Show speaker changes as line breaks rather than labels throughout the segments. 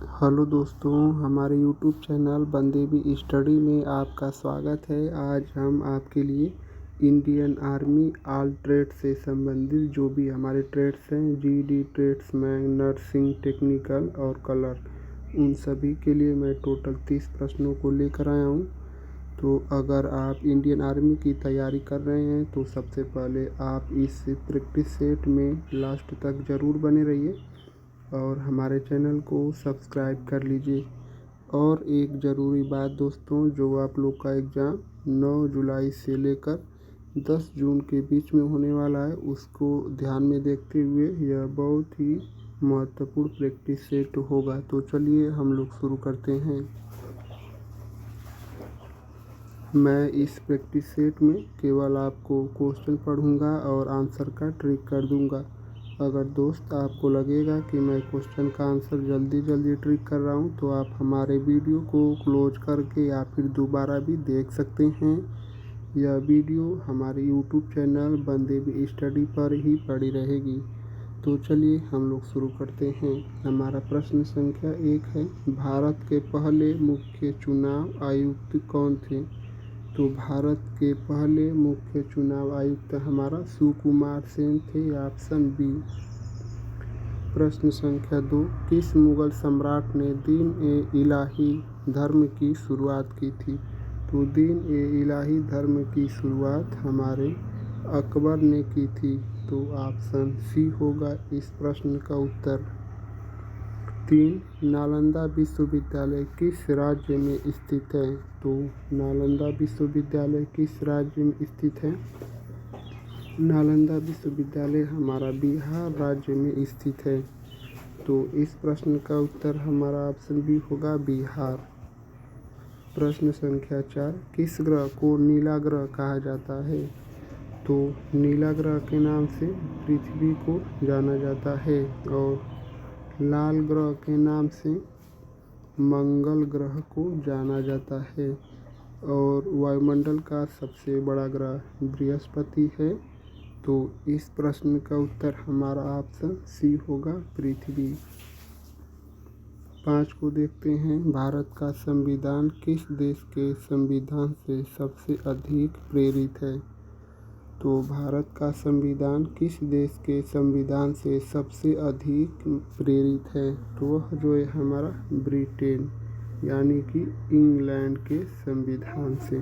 Hello दोस्तों, हमारे YouTube channel बंदेवी study में आपका स्वागत है। आज हम आपके लिए इंडियन आर्मी ऑल ट्रेड से संबंधित जो भी हमारे ट्रेड्स हैं, जीडी, ट्रेड्समैन, नर्सिंग, टेक्निकल और कलर, उन सभी के लिए मैं टोटल 30 प्रश्नों को लेकर आया हूँ। तो अगर आप इंडियन आर्मी की तैयारी कर रहे हैं तो सबसे पहले आप इस प्रैक्टिस सेट में लास्ट तक ज़रूर बने रहिए और हमारे चैनल को सब्सक्राइब कर लीजिए। और एक ज़रूरी बात दोस्तों, जो आप लोग का एग्ज़ाम 9 जुलाई से लेकर 10 जून के बीच में होने वाला है, उसको ध्यान में देखते हुए यह बहुत ही महत्वपूर्ण प्रैक्टिस सेट होगा। तो चलिए हम लोग शुरू करते हैं। मैं इस प्रैक्टिस सेट में केवल आपको क्वेश्चन पढ़ूंगा और आंसर का ट्रिक कर दूंगा। अगर दोस्त आपको लगेगा कि मैं क्वेश्चन का आंसर जल्दी ट्रिक कर रहा हूं, तो आप हमारे वीडियो को क्लोज करके या फिर दोबारा भी देख सकते हैं। यह वीडियो हमारे यूट्यूब चैनल बंदेवी स्टडी पर ही पड़ी रहेगी। तो चलिए हम लोग शुरू करते हैं। हमारा प्रश्न संख्या 1 है, भारत के पहले मुख्य चुनाव आयुक्त कौन थे? तो भारत के पहले मुख्य चुनाव आयुक्त हमारा सुकुमार सेन थे, ऑप्शन बी। प्रश्न संख्या 2, किस मुगल सम्राट ने दीन-ए-इलाही धर्म की शुरुआत की थी? तो दीन-ए-इलाही धर्म की शुरुआत हमारे अकबर ने की थी। तो ऑप्शन सी होगा इस प्रश्न का उत्तर। 3, नालंदा विश्वविद्यालय किस राज्य में स्थित है? तो नालंदा विश्वविद्यालय किस राज्य में स्थित है? नालंदा विश्वविद्यालय हमारा बिहार राज्य में स्थित है। तो इस प्रश्न का उत्तर हमारा ऑप्शन बी होगा, बिहार। प्रश्न संख्या 4, किस ग्रह को नीला ग्रह कहा जाता है? तो नीला ग्रह के नाम से पृथ्वी को जाना जाता है और लाल ग्रह के नाम से मंगल ग्रह को जाना जाता है। और वायुमंडल का सबसे बड़ा ग्रह बृहस्पति है। तो इस प्रश्न का उत्तर हमारा ऑप्शन सी होगा, पृथ्वी। 5 को देखते हैं, भारत का संविधान किस देश के संविधान से सबसे अधिक प्रेरित है? तो भारत का संविधान किस देश के संविधान से सबसे अधिक प्रेरित है? तो वह जो है हमारा ब्रिटेन, यानी कि इंग्लैंड के संविधान से।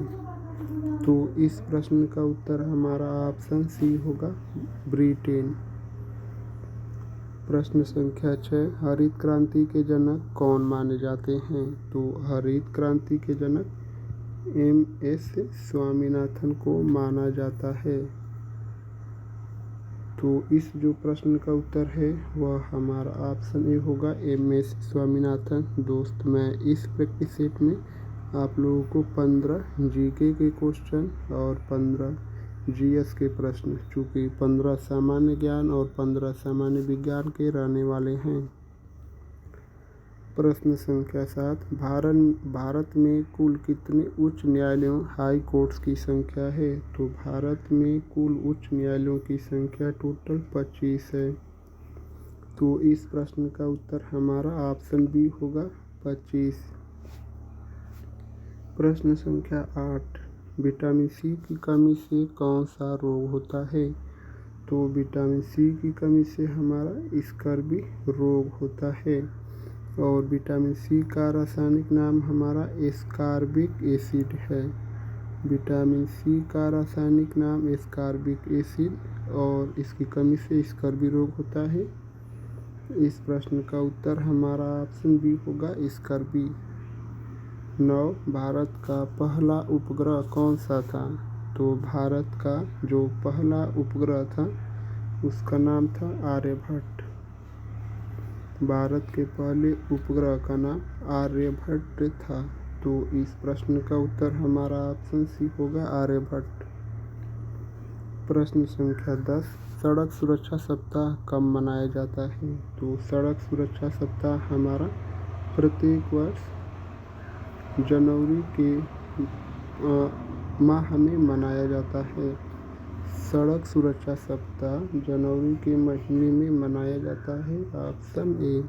तो इस प्रश्न का उत्तर हमारा ऑप्शन सी होगा, ब्रिटेन। प्रश्न संख्या 6, हरित क्रांति के जनक कौन माने जाते हैं? तो हरित क्रांति के जनक एम.एस. स्वामीनाथन को माना जाता है। तो इस जो प्रश्न का उत्तर है वह हमारा ऑप्शन ए होगा, एम.एस. स्वामीनाथन। दोस्त, मैं इस प्रैक्टिस सेट में आप लोगों को 15 जीके के क्वेश्चन और 15 जीएस के प्रश्न, चूँकि 15 सामान्य ज्ञान और 15 सामान्य विज्ञान के रहने वाले हैं। प्रश्न संख्या 7, भारत में कुल कितने उच्च न्यायालयों हाई कोर्ट्स की संख्या है? तो भारत में कुल उच्च न्यायालयों की संख्या टोटल 25 है। तो इस प्रश्न का उत्तर हमारा ऑप्शन बी होगा, 25। प्रश्न संख्या 8, विटामिन सी की कमी से कौन सा रोग होता है? तो विटामिन सी की कमी से हमारा स्कर्वी रोग होता है। और विटामिन सी का रासायनिक नाम हमारा एस्कॉर्बिक एसिड है। विटामिन सी का रासायनिक नाम एस्कॉर्बिक एसिड, और इसकी कमी से स्कर्वी रोग होता है। इस प्रश्न का उत्तर हमारा ऑप्शन बी होगा, स्कर्वी। 9, भारत का पहला उपग्रह कौन सा था? तो भारत का जो पहला उपग्रह था उसका नाम था आर्यभट्ट। भारत के पहले उपग्रह का नाम आर्यभट्ट था। तो इस प्रश्न का उत्तर हमारा ऑप्शन सी होगा, आर्यभट्ट। प्रश्न संख्या 10, सड़क सुरक्षा सप्ताह कब मनाया जाता है? तो सड़क सुरक्षा सप्ताह हमारा प्रत्येक वर्ष जनवरी के माह में मनाया जाता है। सड़क सुरक्षा सप्ताह जनवरी के महीने में मनाया जाता है, ऑप्शन ए।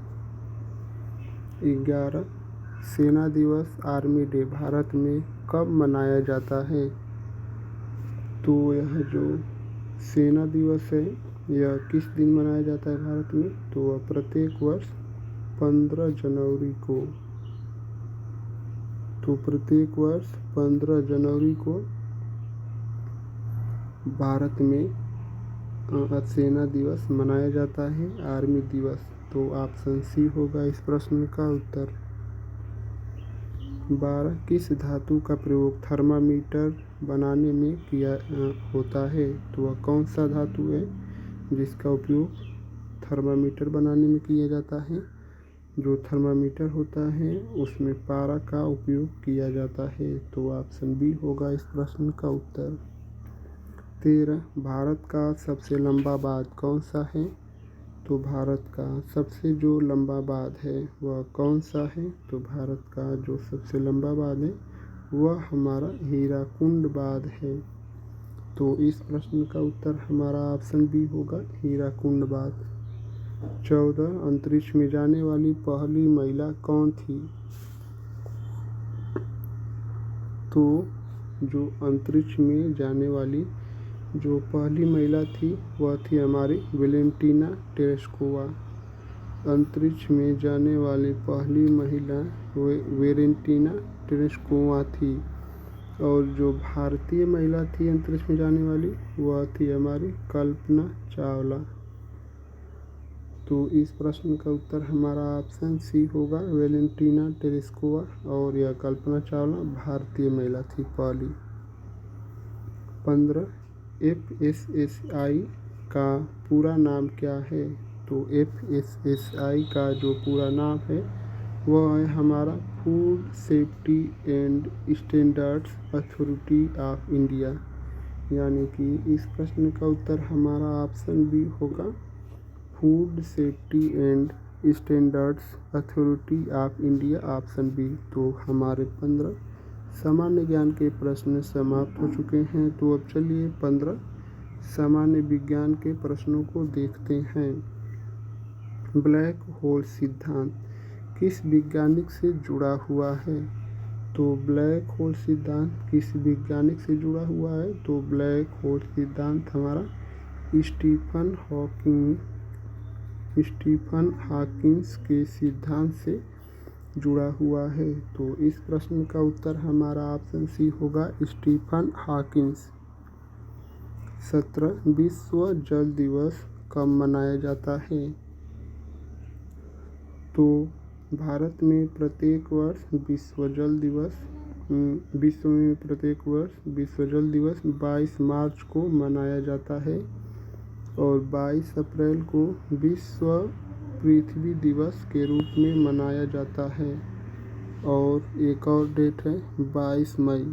11 सेना दिवस आर्मी डे भारत में कब मनाया जाता है? तो यह जो सेना दिवस है यह किस दिन मनाया जाता है भारत में? तो वह प्रत्येक वर्ष 15 जनवरी को। तो प्रत्येक वर्ष 15 जनवरी को भारत में सेना दिवस मनाया जाता है, आर्मी दिवस। तो ऑप्शन सी होगा इस प्रश्न का उत्तर। 12 किस धातु का प्रयोग थर्मामीटर बनाने में किया होता है? तो वह कौन सा धातु है जिसका उपयोग थर्मामीटर बनाने में किया जाता है? जो थर्मामीटर होता है उसमें पारा का उपयोग किया जाता है। तो ऑप्शन बी होगा इस प्रश्न का उत्तर। 13 भारत का सबसे लंबा बांध कौन सा है? तो भारत का सबसे जो लंबा बांध है वह कौन सा है? तो भारत का जो सबसे लंबा बांध है वह हमारा हीराकुंड बांध है। तो इस प्रश्न का उत्तर हमारा ऑप्शन बी होगा, हीराकुंड बांध। 14 अंतरिक्ष में जाने वाली पहली महिला कौन थी? तो जो अंतरिक्ष में जाने वाली जो पहली महिला थी वह थी हमारी वेलेंटीना तेरेस्कोवा। अंतरिक्ष में जाने वाली पहली महिला वेलेंटीना तेरेस्कोवा थी। और जो भारतीय महिला थी अंतरिक्ष में जाने वाली वह थी हमारी कल्पना चावला। तो इस प्रश्न का उत्तर हमारा ऑप्शन सी होगा, वेलेंटीना तेरेस्कोवा। और यह कल्पना चावला भारतीय महिला थी पहली। 15 FSSAI का पूरा नाम क्या है? तो FSSAI का जो पूरा नाम है वह है हमारा food safety and standards authority of India. यानी कि इस प्रश्न का उत्तर हमारा ऑप्शन बी होगा, food safety and standards authority of India, option B. तो हमारे 15 सामान्य ज्ञान के प्रश्न समाप्त हो चुके हैं। तो अब चलिए 15 सामान्य विज्ञान के प्रश्नों को देखते हैं। ब्लैक होल सिद्धांत किस वैज्ञानिक से जुड़ा हुआ है? तो ब्लैक होल सिद्धांत किस वैज्ञानिक से जुड़ा हुआ है? तो ब्लैक होल सिद्धांत हमारा स्टीफन हॉकिंस के सिद्धांत से जुड़ा हुआ है। तो इस प्रश्न का उत्तर हमारा ऑप्शन सी होगा, स्टीफन हॉकिंस। 17 विश्व जल दिवस कब मनाया जाता है? तो भारत में प्रत्येक वर्ष विश्व जल दिवस 22 मार्च को मनाया जाता है। और 22 अप्रैल को विश्व पृथ्वी दिवस के रूप में मनाया जाता है। और एक और डेट है 22 मई।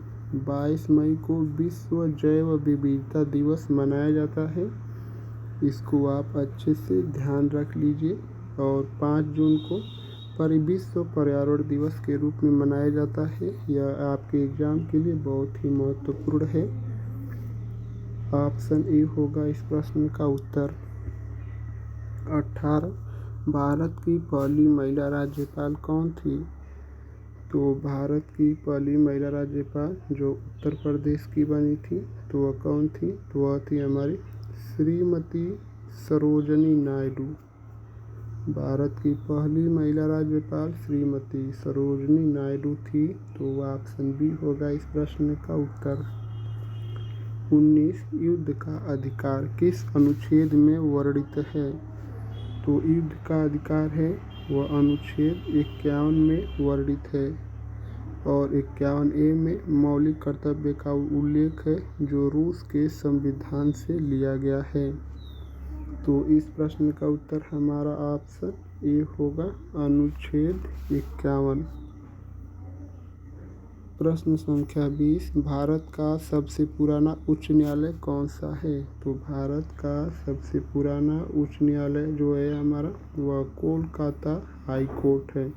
22 मई को विश्व जैव विविधता दिवस मनाया जाता है। इसको आप अच्छे से ध्यान रख लीजिए। और 5 जून को विश्व पर्यावरण दिवस के रूप में मनाया जाता है। यह आपके एग्जाम के लिए बहुत ही महत्वपूर्ण है। ऑप्शन ए होगा इस प्रश्न का उत्तर। 18 भारत की पहली महिला राज्यपाल कौन थी? तो भारत की पहली महिला राज्यपाल जो उत्तर प्रदेश की बनी थी तो वह कौन थी? तो वह थी हमारी श्रीमती सरोजनी नायडू। भारत की पहली महिला राज्यपाल श्रीमती सरोजनी नायडू थी। तो ऑप्शन बी होगा इस प्रश्न का उत्तर। 19 युद्ध का अधिकार किस अनुच्छेद में वर्णित है? तो युद्ध का अधिकार है वह अनुच्छेद 51 में वर्णित है। और 51A में मौलिक कर्तव्य का उल्लेख है जो रूस के संविधान से लिया गया है। तो इस प्रश्न का उत्तर हमारा ऑप्शन ए होगा, अनुच्छेद 51। प्रश्न संख्या 20 भारत का सबसे पुराना उच्च न्यायालय कौन सा है? तो भारत का सबसे पुराना उच्च न्यायालय जो है हमारा वह कोलकाता हाई कोर्ट है।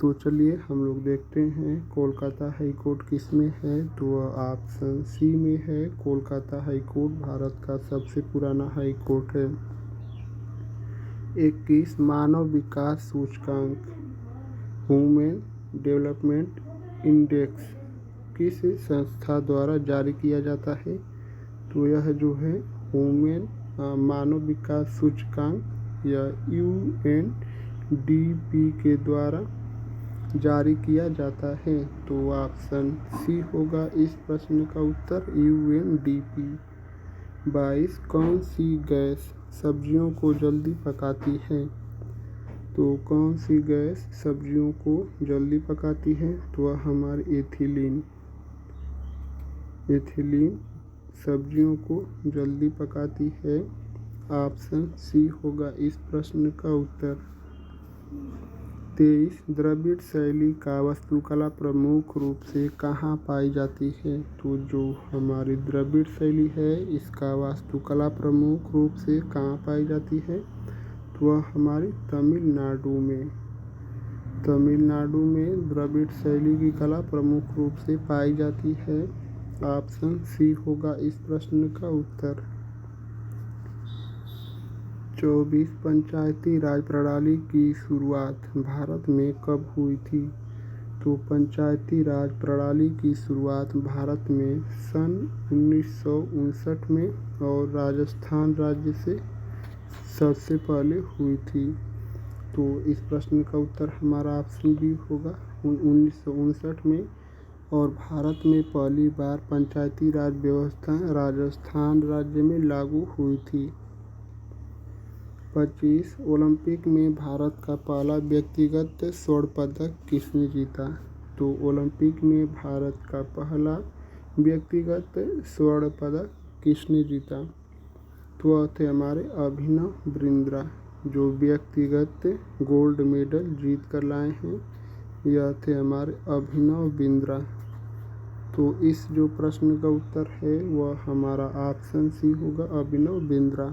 तो चलिए हम लोग देखते हैं कोलकाता हाई कोर्ट किस में है। तो वह ऑप्शन सी में है, कोलकाता हाई कोर्ट भारत का सबसे पुराना हाई कोर्ट है। 21 मानव विकास सूचकांक ह्यूमन डेवलपमेंट इंडेक्स किस संस्था द्वारा जारी किया जाता है? तो यह जो है ह्यूमन मानव विकास सूचकांक या UNDP के द्वारा जारी किया जाता है। तो ऑप्शन सी होगा इस प्रश्न का उत्तर UNDP। 22 कौन सी गैस सब्जियों को जल्दी पकाती है? तो कौन सी गैस सब्जियों को जल्दी पकाती है? तो वह हमारी एथिलीन सब्जियों को जल्दी पकाती है। ऑप्शन सी होगा इस प्रश्न का उत्तर। 23 द्रविड़ शैली का वास्तुकला प्रमुख रूप से कहाँ पाई जाती है? तो जो हमारी द्रविड़ शैली है इसका वास्तुकला प्रमुख रूप से कहाँ पाई जाती है? तो वह हमारी तमिलनाडु में द्रविड़ शैली की कला प्रमुख रूप से पाई जाती है। ऑप्शन सी होगा इस प्रश्न का उत्तर। 24 पंचायती राज प्रणाली की शुरुआत भारत में कब हुई थी? तो पंचायती राज प्रणाली की शुरुआत भारत में सन 1959 में और राजस्थान राज्य से सबसे पहले हुई थी। तो इस प्रश्न का उत्तर हमारा ऑप्शन बी होगा 1959 में। और भारत में पहली बार पंचायती राज व्यवस्था राजस्थान राज्य में लागू हुई थी। 25 ओलंपिक में भारत का पहला व्यक्तिगत स्वर्ण पदक किसने जीता? तो ओलंपिक में भारत का पहला व्यक्तिगत स्वर्ण पदक किसने जीता? तो वह थे हमारे अभिनव बिंद्रा, जो व्यक्तिगत गोल्ड मेडल जीत कर लाए हैं। यह थे हमारे अभिनव बिंद्रा। तो इस जो प्रश्न का उत्तर है वह हमारा ऑप्शन सी होगा अभिनव बिंद्रा।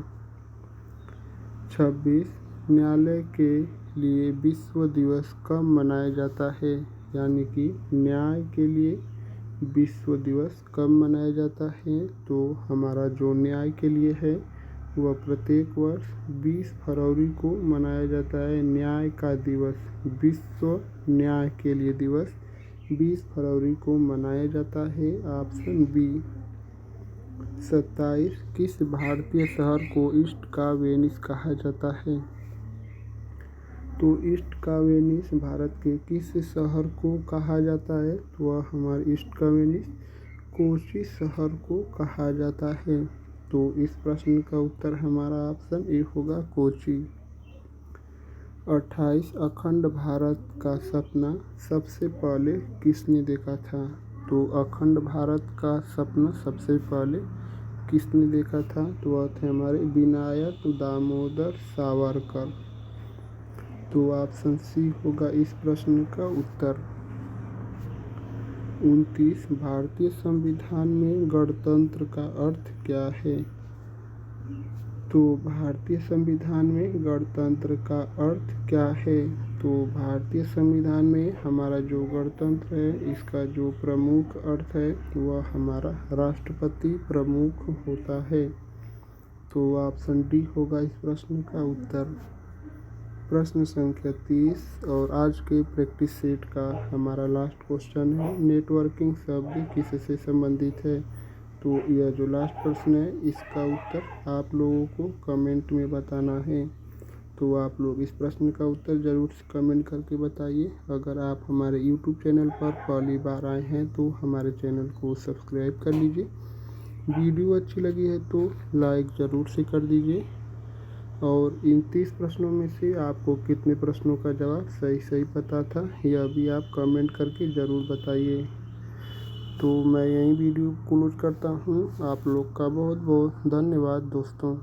26 न्यायालय के लिए विश्व दिवस कब मनाया जाता है? यानी कि न्याय के लिए विश्व दिवस कब मनाया जाता है? तो हमारा जो न्याय के लिए है वह प्रत्येक वर्ष 20 फरवरी को मनाया जाता है। न्याय का दिवस, विश्व न्याय के लिए दिवस 20 फरवरी को मनाया जाता है। Option B. 27 किस भारतीय शहर को ईस्ट का वेनिस कहा जाता है? तो ईस्ट का वेनिस भारत के किस शहर को कहा जाता है? तो वह हमारे ईस्ट का वेनिस कोची शहर को कहा जाता है। तो इस प्रश्न का उत्तर हमारा ऑप्शन ए होगा कोची। 28 अखंड भारत का सपना सबसे पहले किसने देखा था? तो अखंड भारत का सपना सबसे पहले किसने देखा था? तो वह थे हमारे विनायक दामोदर सावरकर। तो ऑप्शन सी होगा इस प्रश्न का उत्तर। 29 भारतीय संविधान में गणतंत्र का अर्थ क्या है? तो भारतीय संविधान में गणतंत्र का अर्थ क्या है? तो भारतीय संविधान में हमारा जो गणतंत्र है इसका जो प्रमुख अर्थ है वह हमारा राष्ट्रपति प्रमुख होता है। तो ऑप्शन डी होगा इस प्रश्न का उत्तर। प्रश्न संख्या 30 और आज के प्रैक्टिस सेट का हमारा लास्ट क्वेश्चन है, नेटवर्किंग शब्द किससे संबंधित है? तो यह जो लास्ट प्रश्न है इसका उत्तर आप लोगों को कमेंट में बताना है। तो आप लोग इस प्रश्न का उत्तर ज़रूर से कमेंट करके बताइए। अगर आप हमारे YouTube चैनल पर पहली बार आए हैं तो हमारे चैनल को सब्सक्राइब कर लीजिए। वीडियो अच्छी लगी है तो लाइक ज़रूर से कर दीजिए। और इन 30 प्रश्नों में से आपको कितने प्रश्नों का जवाब सही पता था यह भी आप कमेंट करके ज़रूर बताइए। तो मैं यही वीडियो क्लोज करता हूँ। आप लोग का बहुत बहुत धन्यवाद दोस्तों।